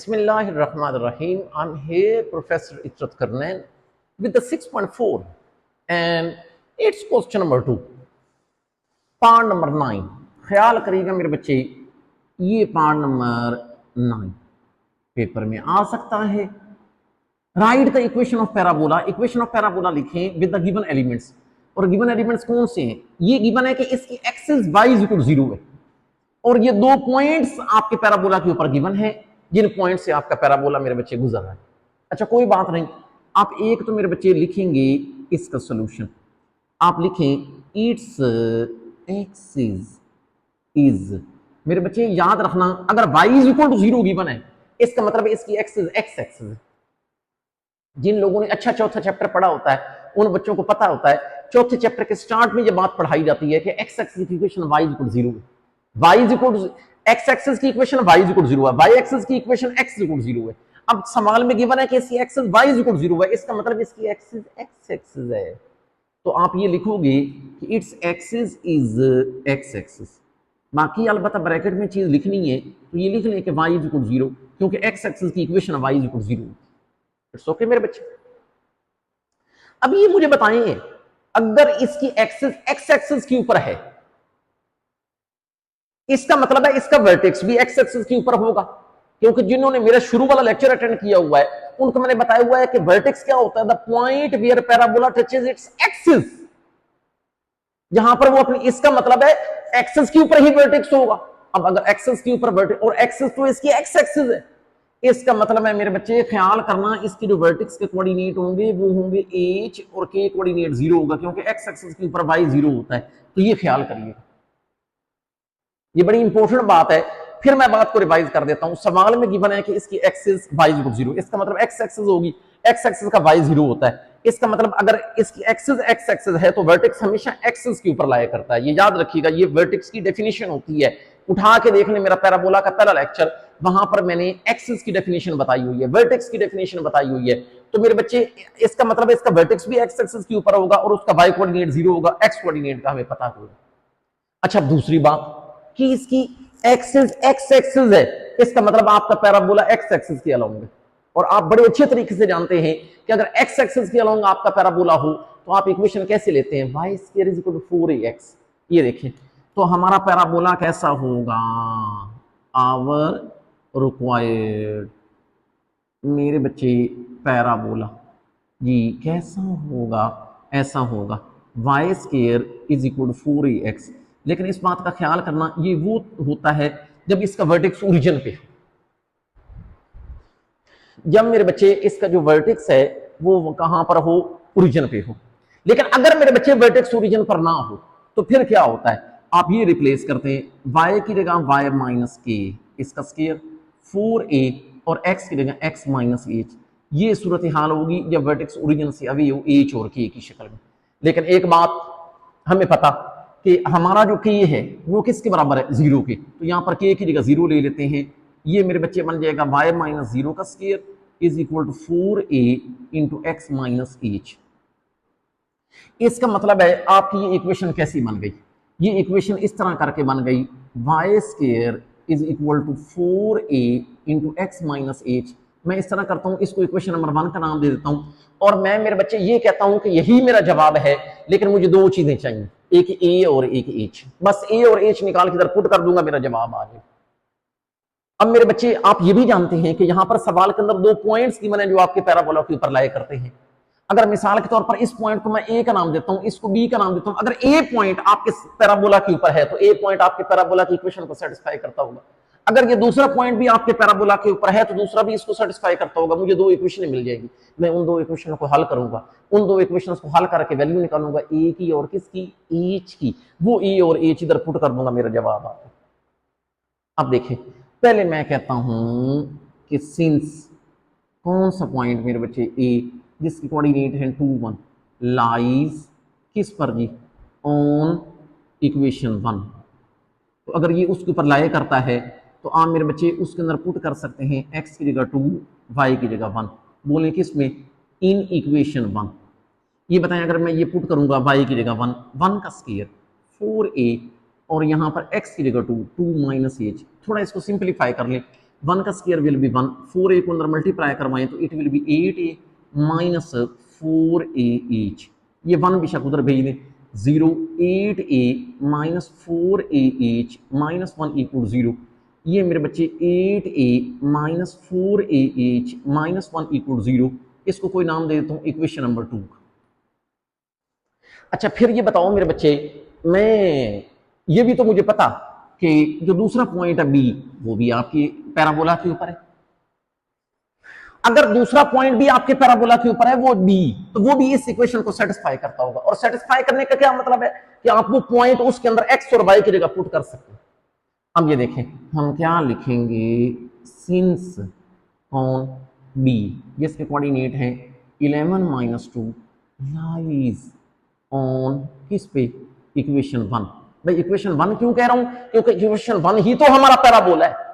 Bismillahirrahmanirrahim. I'm here, Professor Itrat Karnain, with the 6.4, and it's question number 2, part number 9. ख्याल करिएगा मेरे बच्चे, ये पार्ट नंबर 9 पेपर में आ सकता है। Right the equation of parabola. Equation of parabola लिखें विद द गिवन एलिमेंट्स। और गिवन एलिमेंट्स कौन से हैं? ये गिवन है कि इसकी एक्सिस y इक्वल 0 है, और ये दो पॉइंट्स आपके पैराबोला के ऊपर गिवन है, जिन पॉइंट से आपका पैराबोला मेरे बच्चे गुजर रहा है। अच्छा, कोई बात नहीं, आप एक तो मेरे बच्चे लिखेंगे इसका सॉल्यूशन। आप लिखें इट्स एक्सिस इज, मेरे बच्चे याद रखना, अगर y is equal to 0 given है, इसका मतलब इसकी एक्सिस x एक्सिस है। जिन लोगों ने अच्छा चौथा चैप्टर पढ़ा होता है उन बच्चों को पता होता है, चौथे चैप्टर के स्टार्ट में ये बात पढ़ाई जाती है कि x एक्सिस की इक्वेशन y इक्वल 0 है, y is equal to x axis की इक्वेशन y इज इक्वल 0 है, y एक्सिस की इक्वेशन x इक्वल 0 है। अब सवाल में गिवन है कि इसकी एक्सिस y इज इक्वल 0 है, इसका मतलब इसकी एक्सिस x एक्सिस है। तो आप ये लिखोगे कि its axis is x axis. बाकी अलबत्ता ब्रैकेट में चीज लिखनी है तो ये लिख लें कि y इज इक्वल 0, क्योंकि x एक्सिस की equation y is equal 0। It's okay मेरे बच्चे। अब ये मुझे बताएं, अगर इसकी एक्सिस x एक्सिस के ऊपर है, इसका मतलब है इसका वर्टेक्स भी x एक्सिस के ऊपर होगा, क्योंकि जिन्होंने मेरा शुरू वाला लेक्चर अटेंड किया हुआ है उनको मैंने बताया हुआ है कि वर्टेक्स क्या होता है, the point where parabola touches its axis. जहां पर वो अपनी, इसका मतलब है एक्सिस के ऊपर ही वर्टेक्स होगा। अब अगर एक्सिस के ऊपर वर्टेक्स, और एक्सिस तो इसकी x एक्सिस है, इसका मतलब है मेरे बच्चे ख्याल करना, इसके जो वर्टेक्स के कोऑर्डिनेट होंगे वो होंगे h और k कोऑर्डिनेट 0 होगा, क्योंकि x एक्सिस के ऊपर y 0 होता है। तो ये ख्याल करिए, ये बड़ी इंपॉर्टेंट बात है। फिर मैं बात को रिवाइज कर देता हूं। सवाल में गिवन है कि इसकी एक्सिस y इक्वल 0, इसका मतलब x एक्सिस होगी, x एक्सिस का y 0 होता है। इसका मतलब अगर इसकी एक्सिस x एक्सिस है तो वर्टेक्स हमेशा एक्सिस के ऊपर लाया करता है। ये याद रखिएगा, ये वर्टेक्स की डेफिनेशन होती है। उठा के देख ले मेरा पैराबोला का पहला लेक्चर, वहां पर मैंने एक्सिस की डेफिनेशन बताई हुई है, वर्टेक्स की डेफिनेशन बताई हुई है। तो मेरे बच्चे, इसका मतलब इसका वर्टेक्स भी x एक्सिस के ऊपर होगा और उसका y कोऑर्डिनेट 0 होगा, x कोऑर्डिनेट का हमें पता होगा। अच्छा, दूसरी बात कि इसकी एक्सिस x एक्सिस है, इसका मतलब आपका पैराबोला x एक्सिस के अलोंग है। और आप बड़े अच्छे तरीके से जानते हैं कि अगर x एक्सिस के अलोंग आपका पैराबोला हो तो आप इक्वेशन कैसे लेते हैं, y square is equal to 4ax। ये देखें, तो हमारा पैराबोला कैसा होगा, आवर रिक्वायर्ड मेरे बच्चे पैराबोला जी कैसा होगा, ऐसा होगा, y square is equal to 4ax। लेकिन इस बात का ख्याल करना, ये वो होता है जब इसका वर्टेक्स ओरिजिन पे हो। जब मेरे बच्चे इसका जो वर्टेक्स है वो कहां पर हो, ओरिजिन पे हो। लेकिन अगर मेरे बच्चे वर्टेक्स ओरिजिन पर ना हो तो फिर क्या होता है, आप ये रिप्लेस करते हैं, y की जगह y माइनस के, इसका स्क्वायर 4a, और x की जगह x माइनस h। ये सूरत हाल होगी जब वर्टेक्स ओरिजिन से अवे हो h और k की शक्ल में। लेकिन एक बात हमें पता कि हमारा जो k है वो किसके बराबर है, 0 के, तो यहां पर k की जगह 0 ले लेते हैं। ये मेरे बच्चे बन जाएगा y माइनस 0 का square is equal to 4a into X minus h। इसका मतलब है आपकी ये इक्वेशन कैसी बन गई, ये इक्वेशन इस तरह करके बन गई, y square is equal to 4a into X minus h। मैं इस तरह करता हूं, इसको इक्वेशन नंबर 1 का नाम दे देता हूं, और मैं मेरे बच्चे ये कहता हूं कि यही मेरा जवाब है, लेकिन मुझे दो चीजें चाहिए, एक a और एक h। बस a और h निकाल के इधर पुट कर दूंगा, मेरा जवाब आ जाए। अब मेरे बच्चे, आप ये भी जानते हैं कि यहां पर सवाल के अंदर दो पॉइंट्स गिवन है जो आपके पैराबोला के ऊपर लाया करते हैं। अगर मिसाल के तौर पर इस पॉइंट को मैं ए का नाम देता हूं, इसको बी का नाम देता हूं, अगर ए पॉइंट आपके पैराबोला के ऊपर है तो ए पॉइंट आपके पैराबोला की इक्वेशन को सेटिस्फाई करता होगा। अगर ये दूसरा पॉइंट भी आपके पैराबोला के ऊपर है तो दूसरा भी इसको सेटिस्फाई करता होगा। मुझे दो इक्वेशन मिल जाएगी, मैं उन दो इक्वेशन को हल करूंगा, उन दो इक्वेशन को हल करके वैल्यू निकालूंगा, ए की और किसकी, एच की। वो ए और एच इधर पुट कर दूंगा, मेरा जवाब आ गया। अब देखें, पहले मैं कहता हूं कि सिंस कौन सा पॉइंट मेरे बच्चे ए, जिसकी कोऑर्डिनेट है 2 1, लाइज किस पर जी, ऑन इक्वेशन 1। तो अगर ये उसके ऊपर लाया करता है तो आप मेरे बच्चे उसके अंदर पुट कर सकते हैं x की जगह 2, y की जगह 1। बोलें किस में, इन इक्वेशन 1। ये बताएं, अगर मैं ये पुट करूंगा y की जगह 1, 1 का स्क्वायर 4a, और यहाँ पर x की जगह 2, 2 माइनस h। थोड़ा इसको सिंप्लीफाई कर लें, 1 का स्क्वायर विल बी 1, 4a को अंदर मल्टीप्लाई करवाएं तो it will B 8a minus 4a each, ये 1 बेशक उधर भेज दें, 0 8a minus 4a each minus 1 equal 0, ये मेरे बच्चे 8a minus 4a each minus 1 equal 0, इसको कोई नाम दे देता हूं इक्वेशन नंबर 2। अच्छा फिर ये बताओ मेरे बच्चे, मैं ये भी तो मुझे पता कि जो दूसरा पॉइंट है बी, वो भी आपकी पैराबोला के ऊपर है। अगर दूसरा पॉइंट भी आपके पैराबोला के ऊपर है वो बी, तो वो भी इस इक्वेशन को सेटिस्फाई करता होगा। और सेटिस्फाई करने का क्या मतलब है कि आप वो पॉइंट उसके अंदर एक्स और वाई की जगह पुट कर सकते हैं। अब ये देखें हम क्या लिखेंगे, सिंस ऑन बी, जिसके कोऑर्डिनेट है 11 माइनस 2 लाइज ऑन किस पे, इक्वेशन 1। भाई इक्वेशन 1 क्यों कह रहा हूं, क्योंकि इक्वेशन 1 ही तो हमारा पैराबोला है।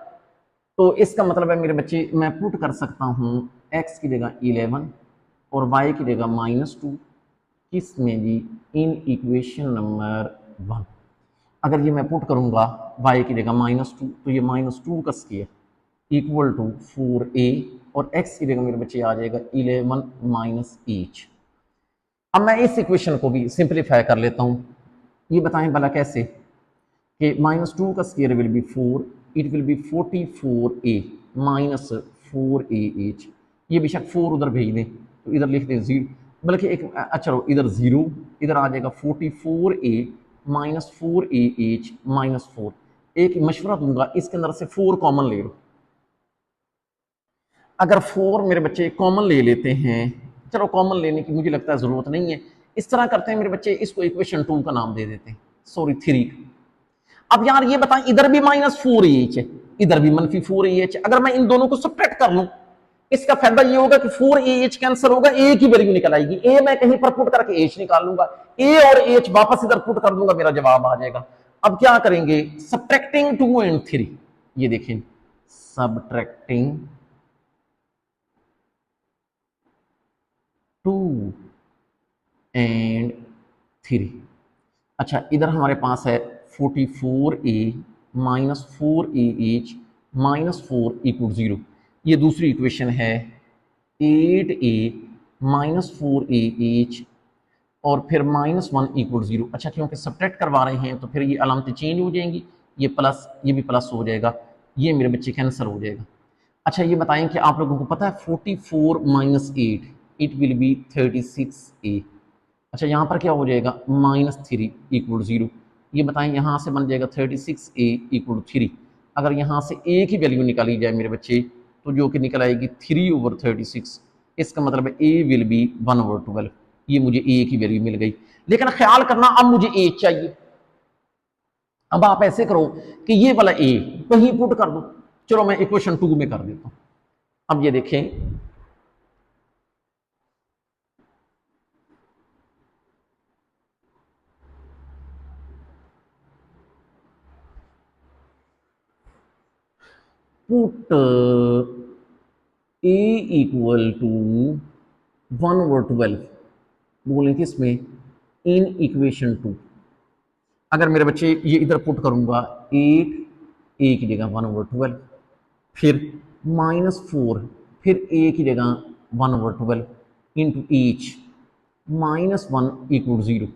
तो इसका मतलब है मेरे बच्चे मैं पुट कर सकता हूं x की जगह 11 और y की जगह -2, किस में जी, इन इक्वेशन नंबर 1। अगर ये मैं पुट करूंगा y की जगह -2 तो ये -2 का स्क्वायर इक्वल टू 4a और x की जगह मेरे बच्चे आ जाएगा 11 माइनस ईच। अब मैं इस इक्वेशन को भी सिंप्लीफाई कर लेता हूं, ये बताएं भला कैसे, कि -2 का square will be 4, it will be 44a minus 4a H, ये बेशक 4 उधर भेज दें तो इधर लिख दें 0, बल्कि एक अच्छा इधर 0, इधर आ जाएगा 44a minus 4a H minus 4। एक मशवरा दूंगा, इसके अंदर से 4 कॉमन ले लो। अगर 4 मेरे बच्चे कॉमन ले लेते हैं, चलो कॉमन लेने की मुझे लगता है जरूरत नहीं है, इस तरह करते हैं मेरे बच्चे, इसको इक्वेशन 2 का नाम दे देते हैं, सॉरी 3। अब यार ये बताएं, इधर भी -4ah है, इधर भी -4ah, अगर मैं इन दोनों को सब्ट्रैक्ट कर लूं, इसका फायदा ये होगा कि 4ah कैंसिल होगा, a की वैल्यू निकल आएगी, a मैं कहीं पर पुट करके h निकाल लूंगा, a और h वापस इधर पुट कर दूंगा, मेरा जवाब आ जाएगा। अब क्या करेंगे, सब्ट्रैक्टिंग 2 and 3, ये देखें सब्ट्रैक्टिंग 2 and 3। अच्छा इधर हमारे पास है 44a minus 4ah minus 4 equal 0, ये दूसरी इक्वेशन है 8a माइनस 4ah और फिर -1 इक्वल 0। अच्छा क्योंकि सब्ट्रैक्ट करवा रहे हैं तो फिर ये अलामतें चेंज हो जाएंगी, ये प्लस ये भी प्लस हो जाएगा, ये मेरे बच्चे कैंसिल हो जाएगा। अच्छा ये बताएं कि आप लोगों को पता है 44 minus 8 it will B 36a। अच्छा यहाँ पर क्या हो जाएगा, -3 इक्वल 0, ये बताएं यहाँ से बन जाएगा 36a इक्वल 3। अगर यहाँ से a की वैल्यू निकाली जाए मेरे बच्चे तो जो कि निकल आएगी 3/36, इसका मतलब है a विल बी 1/12, ये मुझे a की वैल्यू मिल गई। लेकिन ख्याल करना अब मुझे a चाहिए, अब आप ऐसे करो कि ये वाला a कहीं पुट कर दो, चलो मैं इक्वेशन 2 में कर देता हूं। अब ये देखें पुट a इक्वल टू 1/12 बोलें किसमें, इन इक्वेशन 2। अगर मेरे बच्चे ये इधर पुट करूंगा 8 a की जगह 1/12, फिर -4 फिर a की जगह 1/12 इंटू ईच -1 इक्वल 0।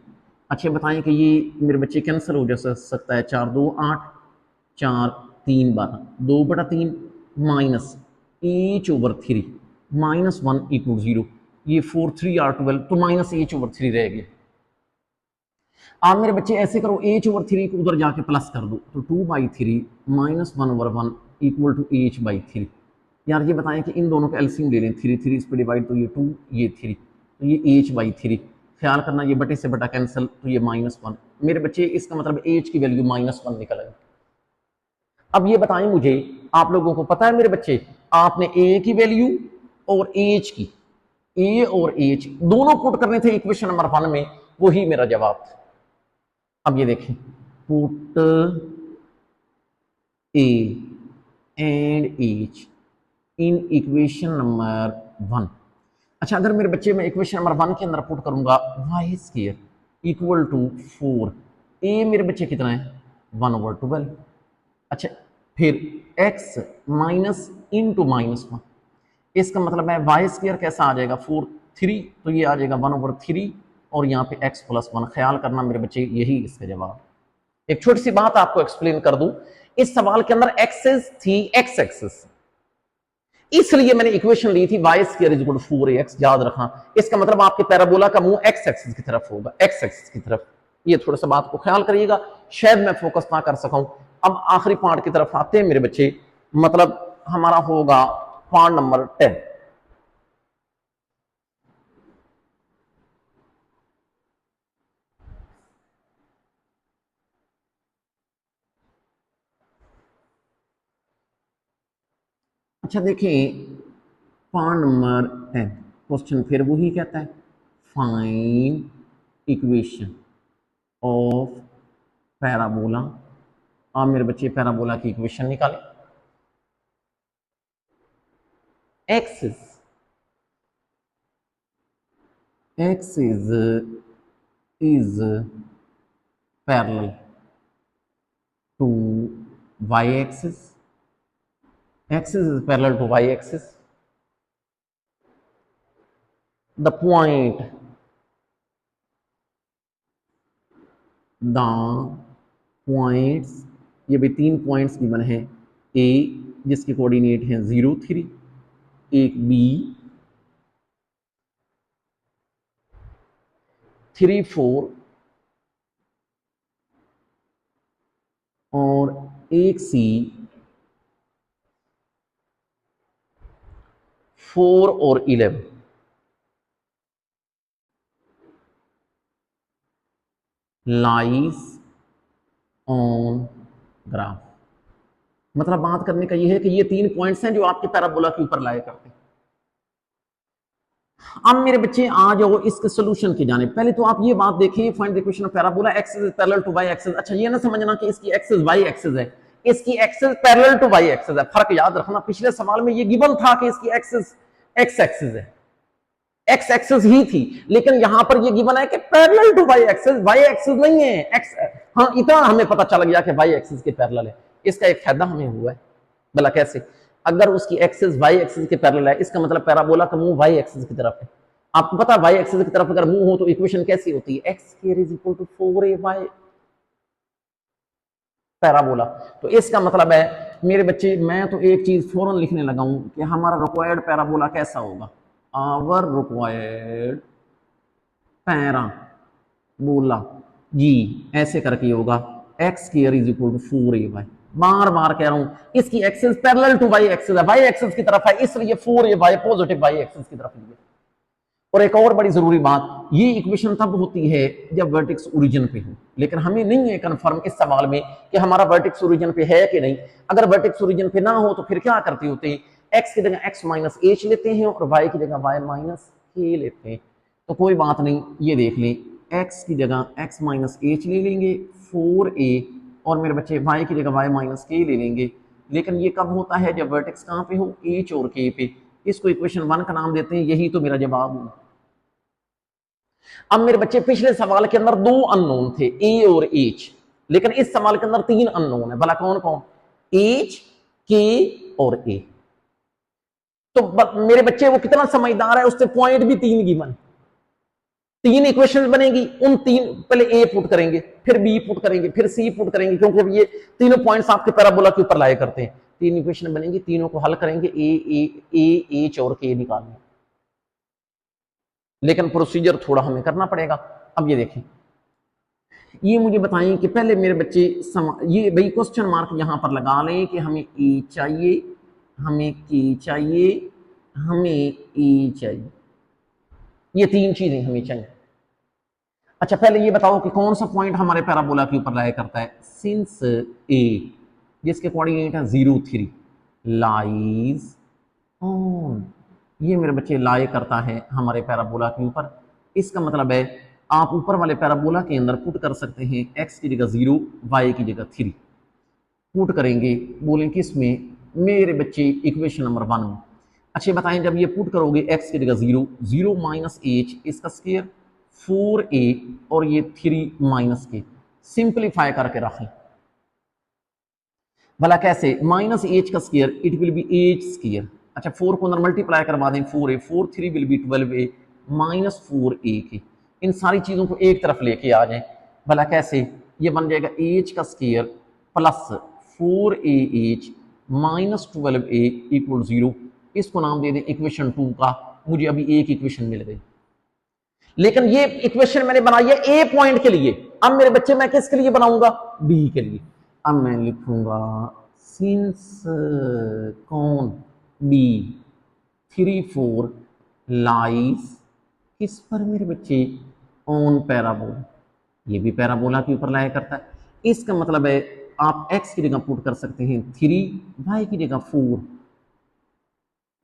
अच्छा बताएं कि ये मेरे बच्चे कैंसिल हो जा सकता है, 4 2 8 4 3 12, 2/3 माइनस h/3 -1 इक्वल 0, ये 4 3 r 12 तो -h/3 रह गया। आप मेरे बच्चे ऐसे करो, h/3 को उधर जाके प्लस कर दो तो 2/3 -1/1 इक्वल टू h/3। यार ये बताएं कि इन दोनों का एलसीएम ले लें, 3 3 इस पे डिवाइड तो ये 2 ये 3 तो ये h/3, ख्याल करना ये बटे से बटा कैंसिल तो ये -1, मेरे बच्चे इसका मतलब h की वैल्यू -1 निकल आई। अब ये बताएं मुझे, आप लोगों को पता है मेरे बच्चे, आपने a की वैल्यू और h की, a और h दोनों पुट करने थे इक्वेशन नंबर 1 में, वही मेरा जवाब था। अब ये देखें put a and h in equation number 1। अच्छा अगर मेरे बच्चे में इक्वेशन नंबर 1 के अंदर पुट करूंगा Y square equal to 4, a मेरे बच्चे कितना है 1/12। अच्छा फिर x माइनस इंटू -1। इसका मतलब है वाई स्क्र कैसा आ जाएगा 4 3, तो ये आ जाएगा 1/3 और यहाँ पे x + 1। ख्याल करना मेरे बच्चे, यही इसका जवाब। एक छोटी सी बात आपको एक्सप्लेन कर दूं, इस सवाल के अंदर एक्सेस थी x एक्सेस, इसलिए मैंने इक्वेशन ली थी y square is equal to 4ax। याद रखना, इसका मतलब आपके पैराबोला का मुंह x एक्सिस की तरफ होगा, x एक्सिस की तरफ। ये थोड़ा सा बात को ख्याल करिएगा, शायद मैं फोकस ना कर सकूं। अब आखिरी पार्ट की तरफ आते हैं मेरे बच्चे, मतलब हमारा होगा पार्ट नंबर 10। अच्छा देखिए, पार्ट नंबर 10 क्वेश्चन फिर वही कहता है, फाइंड इक्वेशन ऑफ पैराबोला। आप मेरे बच्चे पैराबोला की इक्वेशन निकालें। Axis is parallel to y-axis. Axis is parallel to y-axis. The point, the points, ये भी 3 पॉइंट्स गिवन है। ए जिसके कोऑर्डिनेट हैं 0 3, एक बी 3 4 और एक सी 4 और 11। Lies on graph. मतलब बात करने का ये है कि ये 3 पॉइंट्स हैं जो आपके पैराबोला के ऊपर लाया करते हैं। अब मेरे बच्चे आ जाओ इसके सॉल्यूशन की जाने। पहले तो आप ये बात देखिए, find the equation of parabola, X is parallel to Y axis. अच्छा ये ना समझना कि इसकी एक्सिस वाई एक्सिस है, इसकी axis parallel to Y axis है। फर्क याद रखना, पिछले सवाल में ये गिवन था कि इसकी एक्सिस एक्स एक्सिस है, एक्स एक्सिस ही थी, लेकिन यहां पर ये गिवन है कि पैरेलल टू वाई एक्सिस नहीं है एक्स। हाँ इतना हमें पता चल गया कि वाई एक्सिस के पैरेलल है। इसका एक फायदा हमें हुआ है, भला कैसे? अगर उसकी एक्सिस वाई एक्सिस के पैरेलल है, इसका मतलब पैराबोला का मुंह वाई एक्सिस की तरफ है। आपको पता है वाई एक्सिस की तरफ अगर मुंह हो तो इक्वेशन कैसी होती है, X square is equal to 4ay parabola. तो इसका मतलब है मेरे बच्चे, मैं तो एक चीज फौरन लिखने लगा हूं कि हमारा रिक्वायर्ड पैराबोला कैसा होगा। आवर रिक्वायर्ड पैराबोला जी ऐसे करके होगा, X square is equal to 4ay। बार बार कह रहा हूं, इसकी axis parallel to Y axis है, वाई एक्सिस की तरफ है, इसलिए 4ay पॉजिटिव वाई एक्सिस की तरफ लिया। और एक और बड़ी जरूरी बात, ये इक्वेशन तब होती है जब वर्टेक्स ओरिजिन पे हो, लेकिन हमें नहीं है कंफर्म इस सवाल में कि हमारा वर्टेक्स ओरिजिन पे है कि नहीं। अगर वर्टेक्स ओरिजिन पे ना हो तो फिर क्या करते होते हैं, एक्स की जगह एक्स माइनस एच लेते हैं और वाई की जगह वाई माइनस के लेते हैं। तो कोई बात नहीं, ये देख लें, एक्स की जगह एक्स माइनस एच ले लेंगे 4a, और मेरे बच्चे वाई की जगह वाई माइनस के ले लेंगे। लेकिन ये कब होता है, जब वर्टेक्स कहाँ पे हो, एच और के पे। इसको इक्वेशन 1 का नाम देते हैं, यही तो मेरा जवाब हुआ। अब मेरे बच्चे पिछले सवाल के अंदर 2 अननोन थे, ए और एच, लेकिन इस सवाल के अंदर 3 अननोन है। भला कौन कौन? एच, के और ए। तो मेरे बच्चे वो कितना समझदार है, उससे पॉइंट भी 3 गिवन, 3 इक्वेशन बनेगी। उन 3 पहले ए पुट करेंगे, फिर बी पुट करेंगे, फिर सी पुट करेंगे, क्योंकि ये तीनों पॉइंट्स आपके पैराबोला के ऊपर लाया करते हैं। 3 इक्वेशन बनेंगी, तीनों को हल करेंगे, ए एच और के निकालने। लेकिन प्रोसीजर थोड़ा हमें करना पड़ेगा। अब ये देखें, ये मुझे बताएं कि पहले मेरे बच्चे ये भाई क्वेश्चन मार्क यहां पर लगा लें कि हमें ए चाहिए, हमें के चाहिए, हमें ए चाहिए, ये 3 चीजें हमें चाहिए। अच्छा पहले ये बताओ कि कौन सा पॉइंट हमारे पैराबोला के ऊपर लाया करता है। सिंस ए जिसके कोऑर्डिनेट है 0 3 लाइज ऑन, ये मेरे बच्चे लाए करता है हमारे पैराबोला के ऊपर। इसका मतलब है आप ऊपर वाले पैराबोला के अंदर पुट कर सकते हैं x की जगह 0, y की जगह 3 पुट करेंगे। बोलें किस में, मेरे बच्चे इक्वेशन नंबर 1 में। अच्छे बताएं, जब ये पुट करोगे x की जगह 0, 0 माइनस एच इसका स्क्वायर 4a और ये 3 माइनस के, सिंप्लीफाई करके रखें। भला कैसे, माइनस एच का square it will B H square. अच्छा 4 को अंदर मल्टीप्लाई करवा दें, 4a 4 3 will be 12a minus 4a के, इन सारी चीज़ों को एक तरफ लेके आ जाएं। भला कैसे, ये बन जाएगा एच का square plus 4ah minus 12a equal 0। इसको नाम दे दें इक्वेशन 2 का, मुझे अभी एक इक्वेशन मिल गई। लेकिन ये इक्वेशन मैंने बनाई है ए पॉइंट के लिए, अब मेरे बच्चे मैं किसके लिए बनाऊंगा, बी के लिए। अब मैं लिखूंगा सिंस कौन बी 3 4 लाइज किस पर मेरे बच्चे, ऑन पैराबोला। ये भी पैराबोला के ऊपर लाया करता है। इसका मतलब है आप x की जगह पुट कर सकते हैं 3, y की जगह 4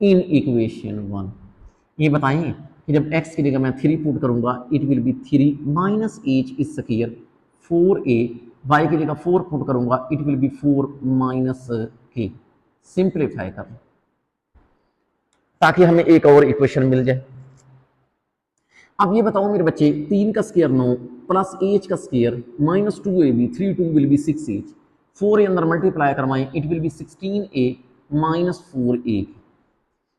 इन इक्वेशन 1। ये बताएं कि जब x की जगह मैं 3 पुट करूंगा it will B 3 minus H is square 4a, y की जगह 4 पुट करूंगा it will be 4 minus K. Simplify कर ताकि हमें एक और इक्वेशन मिल जाए। अब ये बताओ मेरे बच्चे, 3 का स्क्वायर 9 प्लस एच का square minus 2ab 3 2 will B 6h, 4a अंदर मल्टीप्लाई करवाएं it will B 16a minus 4a।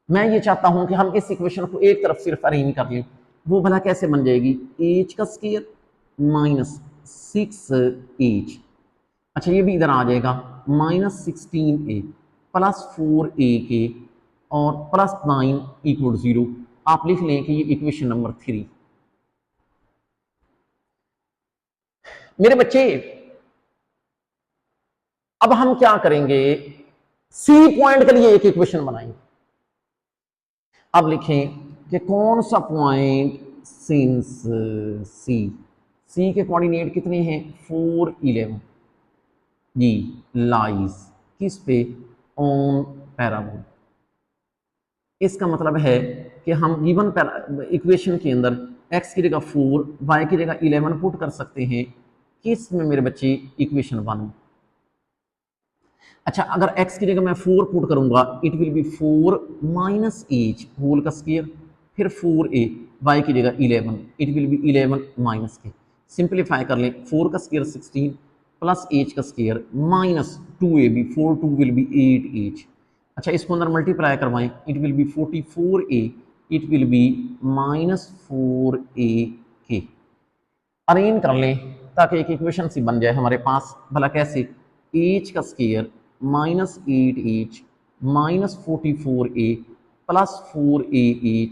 मैं ये चाहता हूं कि हम इस इक्वेशन को एक तरफ सिर्फ अरेंज कर लें, वो भला कैसे बन जाएगी, एच का स्क्वायर माइनस 6h। अच्छा ये भी इधर आ जाएगा माइनस 16a प्लस 4a के और प्लस 9 इक्वल 0। आप लिख लें कि ये इक्वेशन नंबर 3। मेरे बच्चे अब हम क्या करेंगे, सी पॉइंट के लिए एक इक्वेशन बनाएंगे। अब लिखें कि कौन सा पॉइंट सिंस सी, सी के कोऑर्डिनेट कितने हैं 4 11 जी लाइज किस पे, ऑन पैराबोला। इसका मतलब है कि हम गिवन इक्वेशन के अंदर x की जगह 4 y की जगह 11 पुट कर सकते हैं किस में मेरे बच्चे, इक्वेशन 1। अच्छा अगर x की जगह मैं 4 पुट करूंगा it will be 4 minus H whole का स्क्वायर, फिर 4a y की जगह 11 it will be 11 minus K. Simplify कर लें, 4 का स्क्वायर 16 प्लस एच का square minus 2ab 4 2 will be 8h। अच्छा इसको अंदर मल्टीप्लाई करवाएं it will be 44a it will be minus 4a K. Arrange कर लें ताकि एक इक्वेशन सी बन जाए हमारे पास। भला कैसे, एच का square minus 8h minus 44a plus 4ah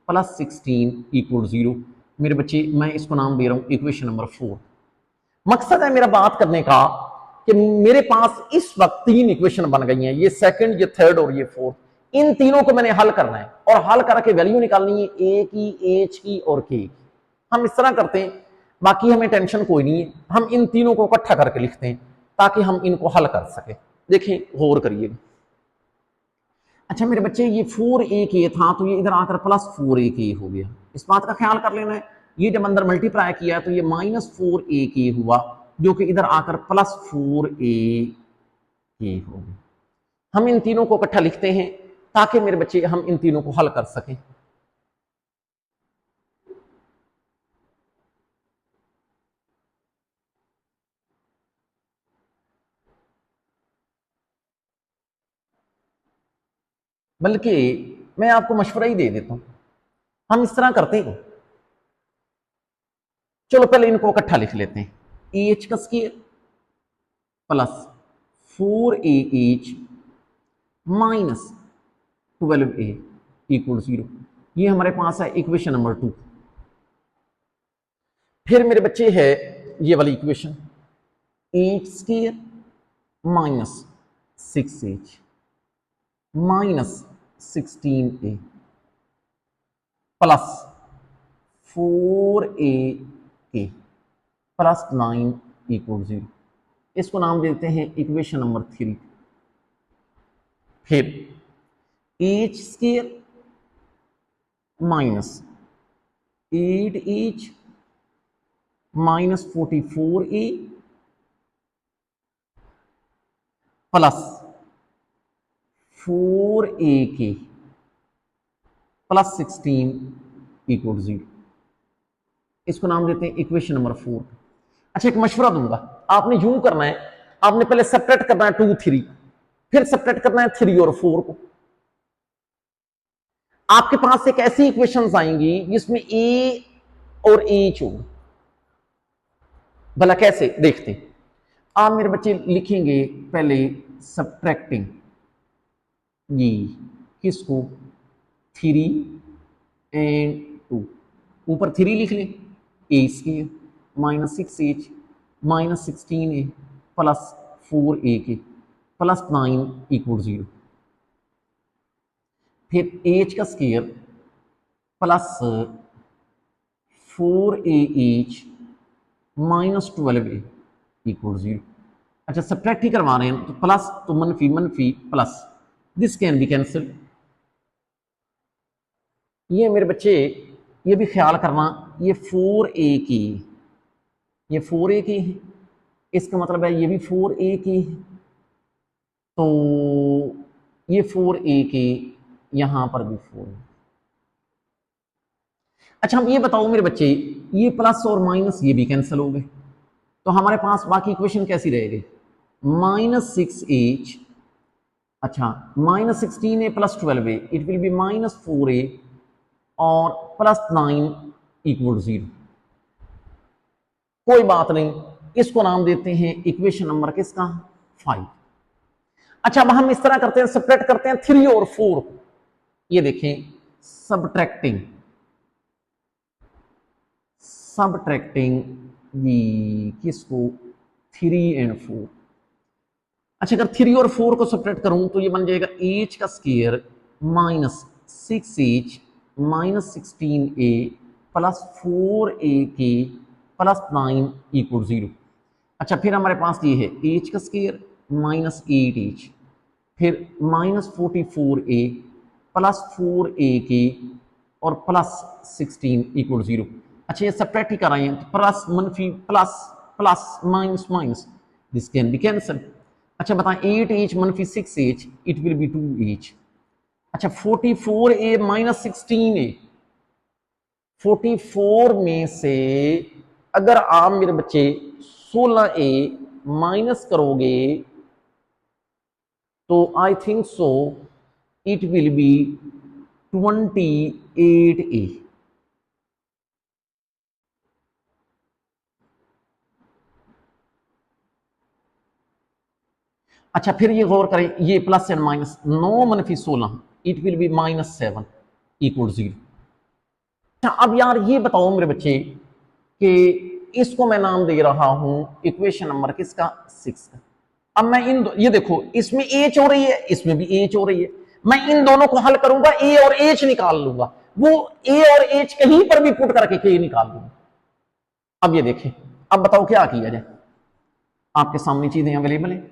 plus 16 equal 0। मेरे बच्चे मैं इसको नाम दे रहा हूं इक्वेशन नंबर 4। मकसद है मेरा बात करने का कि मेरे पास इस वक्त 3 इक्वेशन बन गई हैं, ये सेकंड, ये थर्ड और ये फोर्थ। इन तीनों को मैंने हल करना है और हल करके वैल्यू निकालनी है ए की, एच की और के की। हम इस तरह करते हैं, बाकी हमें टेंशन कोई नहीं है, हम इन तीनों को इकट्ठा करके लिखते हैं ताकि हम इनको हल कर सके। देखिए गौर करिएगा। अच्छा मेरे बच्चे ये 4a था तो ये इधर आकर प्लस 4a हो गया, इस बात का ख्याल कर लेना है। ये जब अंदर मल्टीप्लाई किया तो ये माइनस 4a हुआ जो कि इधर आकर प्लस 4a हो गया। हम इन तीनों को इकट्ठा लिखते हैं ताकि मेरे बच्चे हम इन तीनों को हल कर सकें। बल्कि मैं आपको मशवरा ही दे देता हूं, हम इस तरह करते हैं, चलो पहले इनको इकट्ठा लिख लेते हैं। एच का square plus 4ah minus 12a equal 0। ये हमारे पास है इक्वेशन नंबर 2। फिर मेरे बच्चे है ये वाली equation, H square minus 6h minus 16a plus 4a plus 9 equal 0। इसको नाम देते हैं इक्वेशन नंबर 3। फिर H square minus 8h minus 44a plus 4a plus 16 equal 0। इसको नाम देते हैं इक्वेशन नंबर 4। अच्छा एक मशवरा दूंगा, आपने यूं करना है, आपने पहले सब्ट्रैक्ट करना है 2 3, फिर सब्ट्रैक्ट करना है 3 और 4 को। आपके पास एक ऐसी इक्वेशंस आएंगी जिसमें ए और एच होगा। भला कैसे, देखते हैं। आप मेरे बच्चे लिखेंगे पहले सब्ट्रैक्टिंग ये किसको, 3 एंड 2, ऊपर 3 लिख लें, a square minus 6h minus 16a plus 4a के प्लस 9 इक्वल 0, फिर h का square plus 4ah minus 12a equal 0। अच्छा सब्ट्रैक्ट ही करवा रहे हैं तो प्लस तो मनफी मनफी plus, this can B cancel. ये मेरे बच्चे ये भी ख्याल करना, ये 4a की, ये 4a की है, इसका मतलब है ये भी 4a की है, तो ये 4a की, यहां पर भी 4। अच्छा हम ये बताओ मेरे बच्चे, ये प्लस और माइनस ये भी कैंसिल हो गए, तो हमारे पास बाकी इक्वेशन कैसी रहेगी, -6h, अच्छा -16a plus 12a, it will B -4a और प्लस 9 इक्वल 0। कोई बात नहीं, इसको नाम देते हैं इक्वेशन नंबर किसका, 5। अच्छा अब हम इस तरह करते हैं, सब्ट्रैक्ट करते हैं 3 और 4 को। ये देखें सब्ट्रैक्टिंग, सब्ट्रैक्टिंग ये किसको, 3 एंड 4। अच्छा अगर 3 और 4 को सब्ट्रैक्ट करूं तो ये बन जाएगा h का square minus 6h minus 16a plus 4a के प्लस 9 इक्वल 0। अच्छा फिर हमारे पास ये है h का स्क्वायर माइनस 8h, फिर माइनस 44a प्लस 4a के और प्लस 16 इक्वल 0। अच्छा ये सब्ट्रैक्ट ही कर रहे हैं तो प्लस मनफी plus plus minus minus, this can be cancel. अच्छा बताएं 8h मनफी 6h, it will B 2h। अच्छा 44a माइनस 16a, 44 में से अगर आप मेरे बच्चे 16a माइनस करोगे तो आई think so it will B 28a। अच्छा फिर ये गौर करें, ये प्लस एंड माइनस 9 मनफी 16, इट विल बी -7 इक्वल 0। अच्छा अब यार ये बताओ मेरे बच्चे कि इसको मैं नाम दे रहा हूं इक्वेशन नंबर किसका, 6 का। अब मैं ये देखो इसमें एच हो रही है, इसमें भी एच हो रही है, मैं इन दोनों को हल करूंगा, ए और एच निकाल लूंगा, वो ए और एच कहीं पर भी पुट करके के निकाल लूंगा। अब ये देखें, अब बताओ क्या किया जाए, आपके सामने चीजें अवेलेबल है।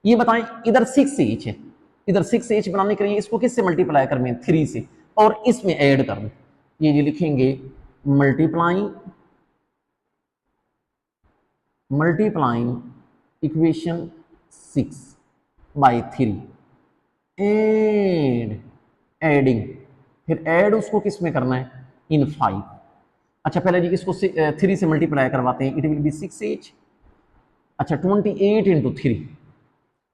ये बताएं इधर 6h है, इधर 6h बनाने के लिए इसको किससे मल्टीप्लाई करना है, 3 से, और इसमें ऐड करना। ये लिखेंगे multiplying equation 6 by 3 and adding, फिर ऐड उसको किस में करना है, इन 5। अच्छा पहले जी इसको 3 से मल्टीप्लाई करवाते हैं, इट विल बी 6h। अच्छा 28 into 3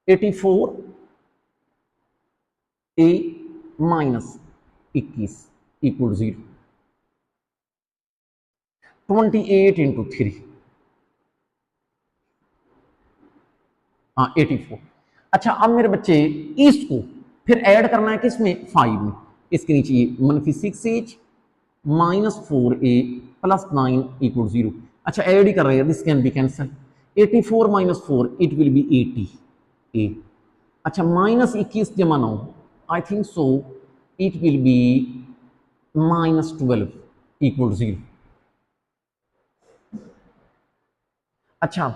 84a minus 21 equal 0, 28 into 3 हाँ 84। अच्छा अब मेरे बच्चे इसको फिर ऐड करना है किसमें, 5 में, इसके नीचे ये मनफी 6h minus 4a plus 9 equal 0। अच्छा ऐड ही कर रहे हैं, this can be cancel, 84 minus 4 it will be 80a। अच्छा माइनस 21 जमा 9, I think so it will be -12 equal 0। अच्छा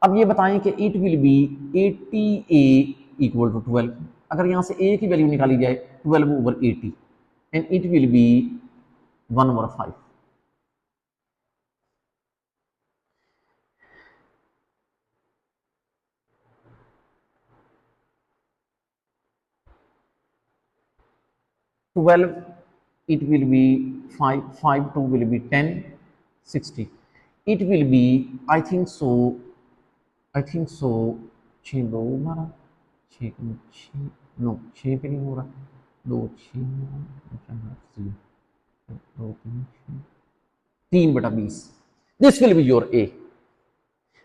अब ये बताएं कि it will be 80a equal to 12। अगर यहां से a की वैल्यू निकाली जाए 12 over 80 and it will B 1 over 5। Twelve it will be 5 2 will be 10 60, it will be I think so 6 2 12, 6 6 9 6 पे नहीं हो रहा, 2 6 2 3/20। This will be your a,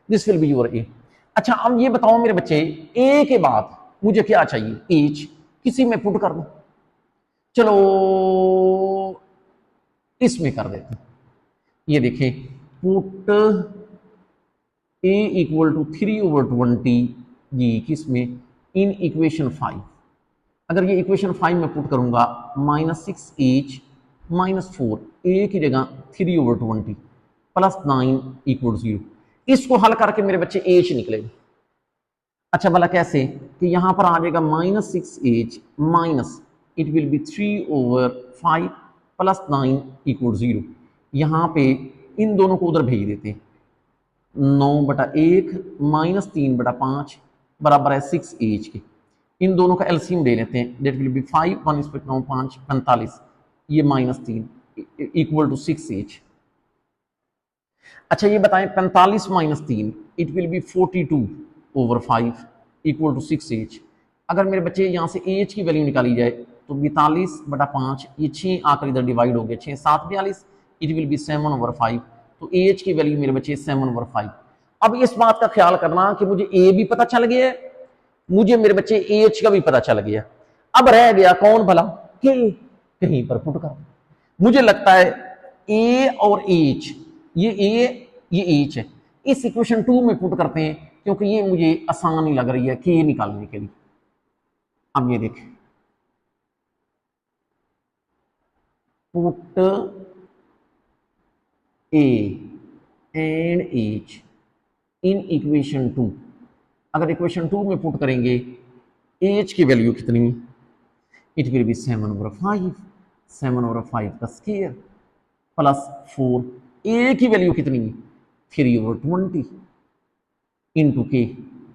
this will be your a. अच्छा अब ये बताओ मेरे बच्चे, ए के बाद मुझे क्या चाहिए, एज किसी में पुट कर दो, चलो इसमें कर देते हैं। ये देखें, पुट ए इक्वल टू 3/20 जी किसमें, इन इक्वेशन 5। अगर ये इक्वेशन 5 में पुट करूंगा, -6h -4 ए की जगह 3/20 +9 = 0। इसको हल करके मेरे बच्चे एच निकलेगा। अच्छा भला कैसे, कि यहां पर आ जाएगा -6h minus it will B 3/5 +9 = 0। यहां पे इन दोनों को उधर भेज देते हैं, 9/1 -3/5 बराबर है 6h के। इन दोनों का एलसीएम ले लेते हैं, दैट विल बी 5 1 इस पे 9 5 45, ये -3 = 6h। अच्छा ये बताएं, 45 - 3 इट विल बी 42/5 = 6h। अगर मेरे बच्चे यहाँ से एच की वैल्यू निकाली जाए तो 42/5, ये 6 आकर इधर डिवाइड हो गया, 6 7 42, इट विल बी 7/5। तो एच की वैल्यू मेरे बच्चे 7/5। अब इस बात का ख्याल करना कि मुझे ए भी पता चल गया है, मुझे मेरे बच्चे एच का भी पता चल गया, अब रह गया कौन भला, के कहीं पर पुट कर। मुझे लगता है ए और एच, ये ए ये एच है, इस इक्वेशन 2 में पुट करते हैं, क्योंकि ये मुझे आसान ही लग रही है के निकालने के लिए। अब ये देखें, put A and H in equation 2। अगर इक्वेशन 2 में पुट करेंगे, एच की वैल्यू कितनी, इट विल बी 7/5, 7/5 का स्क्वायर +4। ए की वैल्यू कितनी, 3/20 इंटू के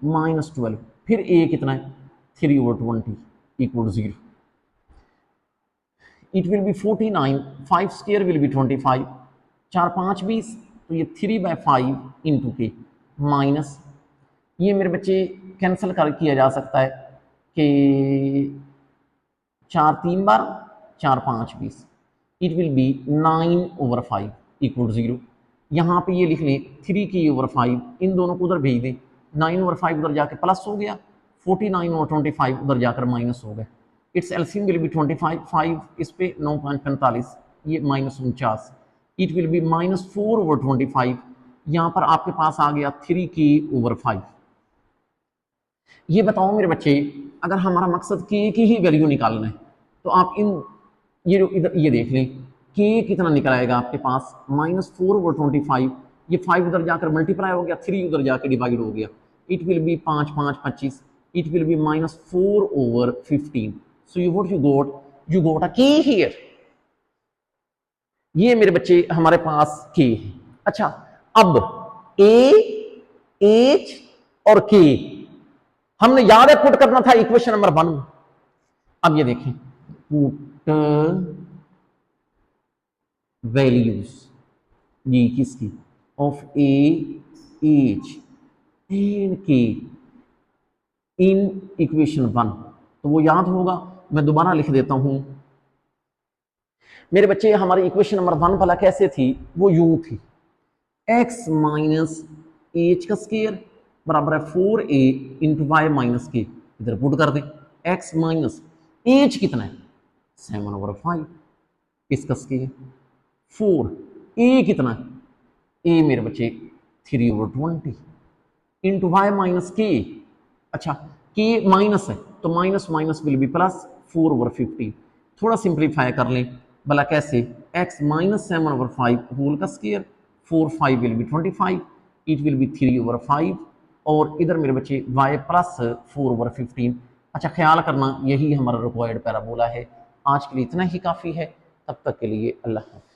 -12, फिर ए कितना है 3/20 = 0। It will B 49, 5 square will be 25, 4 5 20, तो ये 3/5 इंटू के माइनस, ये मेरे बच्चे कैंसिल कर किया जा सकता है कि 4 3 बार 4 5 20, इट विल बी 9/5 = 0। यहाँ पे ये लिख लें 3/5, इन दोनों को उधर भेज दें, 9/5 उधर जाके प्लस हो गया, 49/25 उधर जाकर माइनस हो गया। इट्स एलसीएम विल बी 25, 5 इस पे 9 5 45, ये -49, इट विल बी -4/25। यहाँ पर आपके पास आ गया 3/5। ये बताओ मेरे बच्चे, अगर हमारा मकसद के की ही वैल्यू निकालना है, तो आप इन ये जो इधर ये देख लें, के कितना निकल आएगा आपके पास, -4/25, ये 5 उधर जाकर मल्टीप्लाई हो गया, 3 उधर जाकर डिवाइड हो गया, it will be 5 5 25, it will be -4/15। So you got a k here. ये मेरे बच्चे हमारे पास के है। अच्छा अब ए एच और के हमने याद है पुट करना था इक्वेशन नंबर 1 में। अब ये देखें, पुट वैल्यूज ये किसकी, ऑफ ए एच एंड के इन इक्वेशन 1, तो वो याद होगा, मैं दोबारा लिख देता हूं मेरे बच्चे। हमारी इक्वेशन नंबर 1 भला कैसे थी, वो यूं थी, x - एच का स्क्वायर बराबर है 4a × y - के, इधर पुट कर दें, x माइनस एच कितना है 7/5, इसका स्क्वायर 4, a कितना है, a मेरे बच्चे 3/20 इंटू y - के। अच्छा के माइनस है तो minus minus will be plus 4/15। थोड़ा सिंप्लीफाई कर लें भला कैसे, x - 7/5 होल का square, 4 5 will be 25, it will B 3/5, और इधर मेरे बच्चे y + 4/15। अच्छा ख्याल करना, यही हमारा रिक्वायर्ड पैराबोला है। आज के लिए इतना ही काफ़ी है, तब तक के लिए अल्लाह हाफ़िज़।